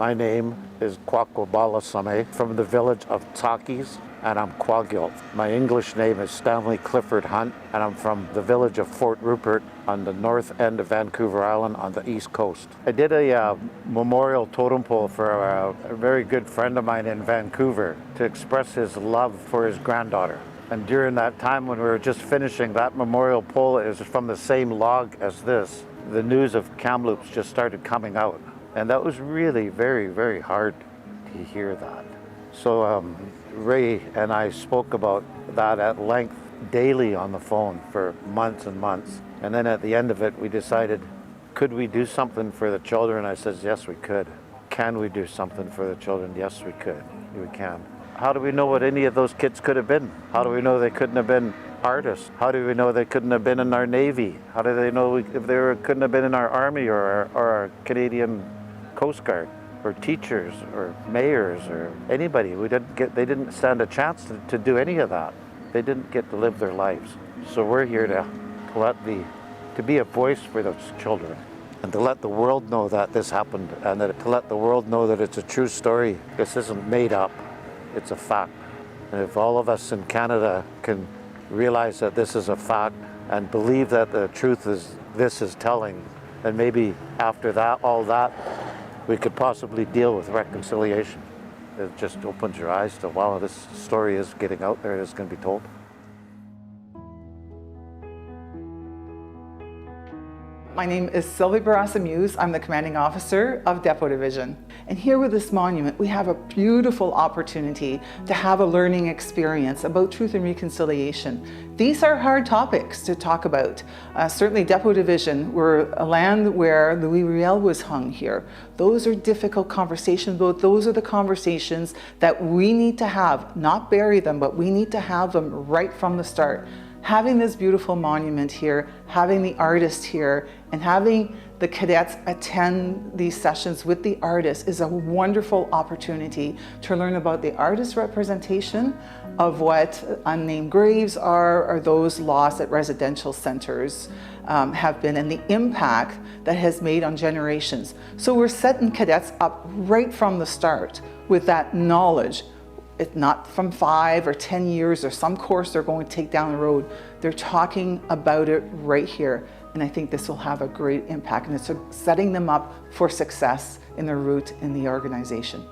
My name is Kwakiutl from the village of Takis, and I'm Kwakiutl. My English name is Stanley Hunt, and I'm from the village of Fort Rupert on the north end of Vancouver Island on the east coast. I did a memorial totem pole for a very good friend of mine in Vancouver to express his love for his granddaughter. And during that time when we were just finishing that memorial pole, it was from the same log as this. The news of Kamloops just started coming out. And that was really very, very hard to hear that. So Ray and I spoke about that at length daily on the phone for months and months. And then at the end of it, we decided, could we do something for the children? I said, yes, we could. Can we do something for the children? Yes, we could. We can. How do we know what any of those kids could have been? How do we know they couldn't have been artists? How do we know they couldn't have been in our Navy? How do they know if they couldn't have been in our Army or our Canadian Coast Guard, or teachers, or mayors, or anybody? They didn't stand a chance to do any of that. They didn't get to live their lives. So we're here to be a voice for those children, and to let the world know that this happened, and to let the world know that it's a true story. This isn't made up, it's a fact. And if all of us in Canada can realize that this is a fact and believe that the truth this is telling, then maybe after that, all that, we could possibly deal with reconciliation. It just opens your eyes to, wow, this story is getting out there, it's going to be told. My name is Sylvie Barassa-Muse. I'm the commanding officer of Depot Division. And here with this monument, we have a beautiful opportunity to have a learning experience about truth and reconciliation. These are hard topics to talk about. Certainly Depot Division, we're a land where Louis Riel was hung here. Those are difficult conversations, but those are the conversations that we need to have, not bury them, but we need to have them right from the start. Having this beautiful monument here, having the artist here, and having the cadets attend these sessions with the artist is a wonderful opportunity to learn about the artist's representation of what unnamed graves are, or those lost at residential centers have been, and the impact that has made on generations. So we're setting cadets up right from the start with that knowledge. It's not from 5 or 10 years or some course they're going to take down the road. They're talking about it right here. And I think this will have a great impact, and it's setting them up for success in their route in the organization.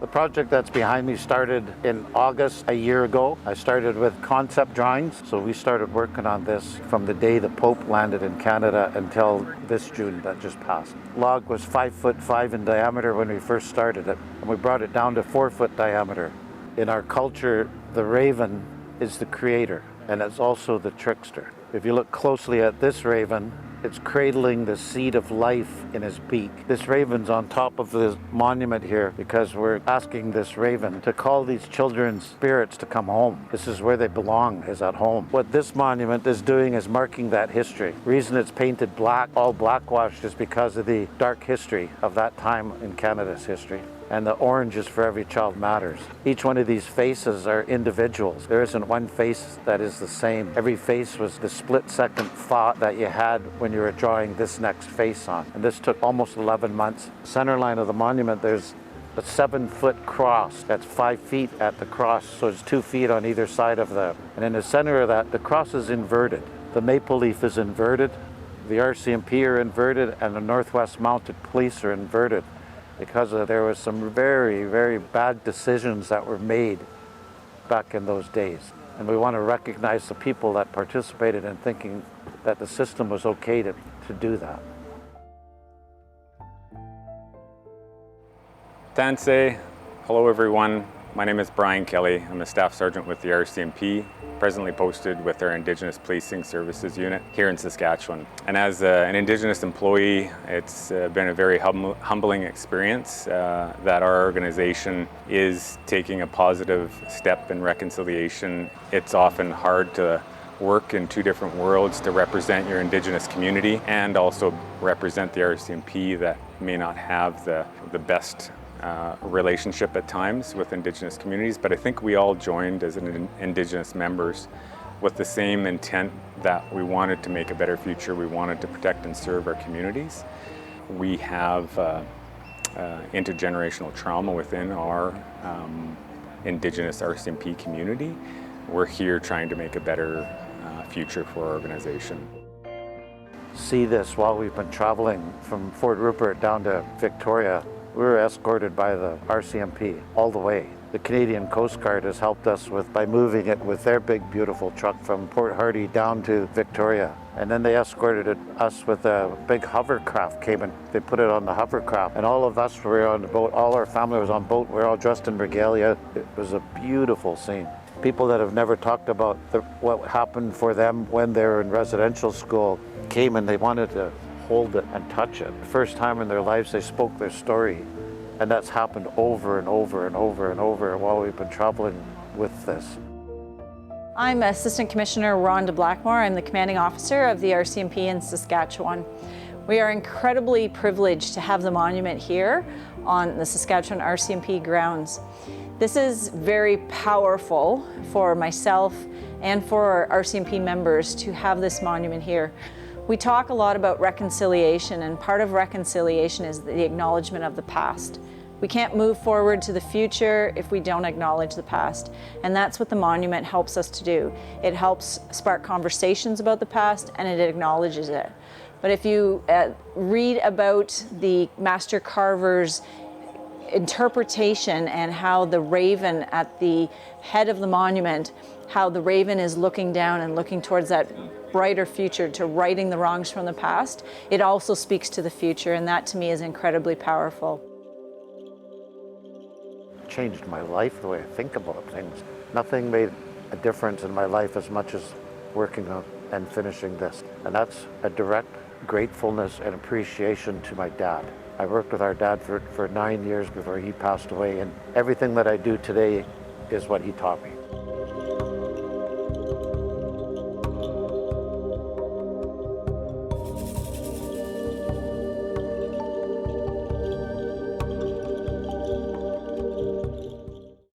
The project that's behind me started in August a year ago. I started with concept drawings, so we started working on this from the day the Pope landed in Canada until this June that just passed. Log was 5'5" in diameter when we first started it, and we brought it down to 4-foot diameter. In our culture, the raven is the creator, and it's also the trickster. If you look closely at this raven, it's cradling the seed of life in his beak. This raven's on top of the monument here because we're asking this raven to call these children's spirits to come home. This is where they belong, is at home. What this monument is doing is marking that history. The reason it's painted black, all blackwashed, is because of the dark history of that time in Canada's history. And the orange is for every child matters. Each one of these faces are individuals. There isn't one face that is the same. Every face was the split-second thought that you had when you were drawing this next face on. And this took almost 11 months. Center line of the monument, there's a 7-foot cross. That's 5 feet at the cross, so it's 2 feet on either side of that. And in the center of that, the cross is inverted. The maple leaf is inverted, the RCMP are inverted, and the Northwest Mounted Police are inverted, because there was some very, very bad decisions that were made back in those days. And we want to recognize the people that participated in thinking that the system was okay to do that. Tansei. Hello everyone. My name is Brian Kelly. I'm a staff sergeant with the RCMP, presently posted with our Indigenous Policing Services unit here in Saskatchewan. And as an Indigenous employee, it's been a very humbling experience that our organization is taking a positive step in reconciliation. It's often hard to work in two different worlds, to represent your Indigenous community and also represent the RCMP that may not have the best relationship at times with Indigenous communities, but I think we all joined as Indigenous members with the same intent that we wanted to make a better future. We wanted to protect and serve our communities. we have intergenerational trauma within our Indigenous RCMP community. We're here trying to make a better future for our organization. See this, while we've been traveling from Fort Rupert down to Victoria, we were escorted by the RCMP all the way. The Canadian Coast Guard has helped us by moving it with their big, beautiful truck from Port Hardy down to Victoria. And then they escorted us with a big hovercraft, came and they put it on the hovercraft. And all of us were on the boat, all our family was on boat, we were all dressed in regalia. It was a beautiful scene. People that have never talked about what happened for them when they were in residential school came and they wanted to hold it and touch it. The first time in their lives they spoke their story. And that's happened over and over and over and over while we've been traveling with this. I'm Assistant Commissioner Rhonda Blackmore. I'm the Commanding Officer of the RCMP in Saskatchewan. We are incredibly privileged to have the monument here on the Saskatchewan RCMP grounds. This is very powerful for myself and for our RCMP members to have this monument here. We talk a lot about reconciliation, and part of reconciliation is the acknowledgement of the past. We can't move forward to the future if we don't acknowledge the past, and that's what the monument helps us to do. It helps spark conversations about the past, and it acknowledges it. But if you read about the master carver's interpretation and how the raven at the head of the monument, how the raven is looking down and looking towards that brighter future, to righting the wrongs from the past, it also speaks to the future, and that to me is incredibly powerful. Changed my life, the way I think about things. Nothing made a difference in my life as much as working on and finishing this. And that's a direct gratefulness and appreciation to my dad. I worked with our dad for 9 years before he passed away, and everything that I do today is what he taught me.